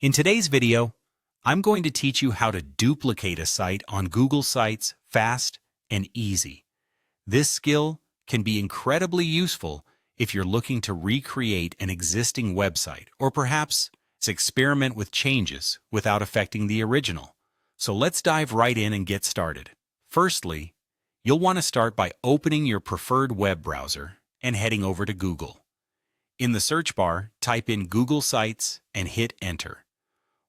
In today's video, I'm going to teach you how to duplicate a site on Google Sites fast and easy. This skill can be incredibly useful if you're looking to recreate an existing website or perhaps experiment with changes without affecting the original. So let's dive right in and get started. Firstly, you'll want to start by opening your preferred web browser and heading over to Google. In the search bar, type in Google Sites and hit Enter.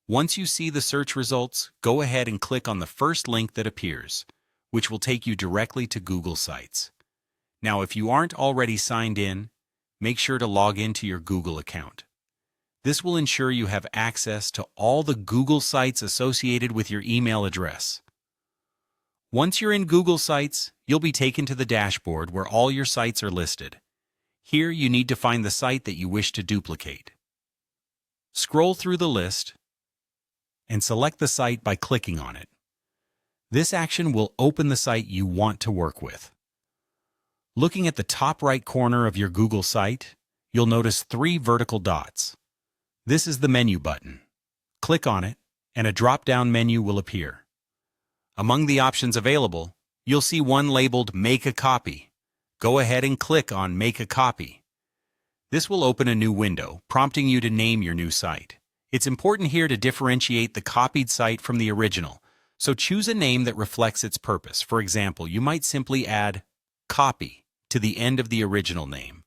Once you see the search results, go ahead and click on the first link that appears, which will take you directly to Google Sites. Now, if you aren't already signed in, make sure to log into your Google account. This will ensure you have access to all the Google Sites associated with your email address. Once you're in Google Sites, you'll be taken to the dashboard where all your sites are listed. Here, you need to find the site that you wish to duplicate. Scroll through the list and select the site by clicking on it. This action will open the site you want to work with. Looking at the top right corner of your Google site, you'll notice 3 vertical dots. This is the menu button. Click on it, and a drop-down menu will appear. Among the options available, you'll see one labeled Make a Copy. Go ahead and click on Make a Copy. This will open a new window, prompting you to name your new site. It's important here to differentiate the copied site from the original, so choose a name that reflects its purpose. For example, you might simply add Copy to the end of the original name,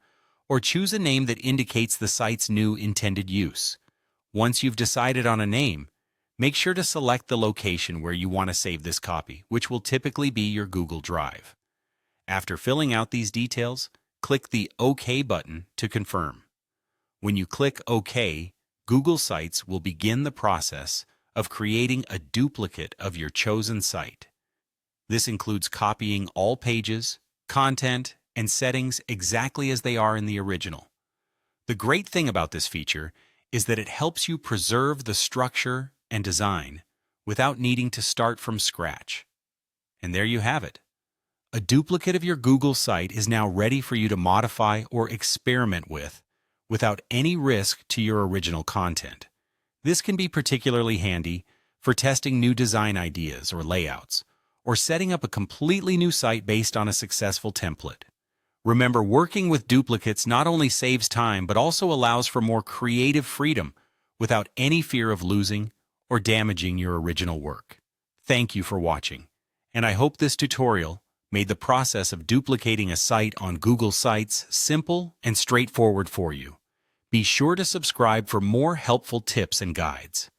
or choose a name that indicates the site's new intended use. Once you've decided on a name, make sure to select the location where you want to save this copy, which will typically be your Google Drive. After filling out these details, click the OK button to confirm. When you click OK, Google Sites will begin the process of creating a duplicate of your chosen site. This includes copying all pages, content, and settings exactly as they are in the original. The great thing about this feature is that it helps you preserve the structure and design without needing to start from scratch. And there you have it. A duplicate of your Google site is now ready for you to modify or experiment with without any risk to your original content. This can be particularly handy for testing new design ideas or layouts, or setting up a completely new site based on a successful template. Remember, working with duplicates not only saves time but also allows for more creative freedom without any fear of losing or damaging your original work. Thank you for watching, and I hope this tutorial made the process of duplicating a site on Google Sites simple and straightforward for you. Be sure to subscribe for more helpful tips and guides.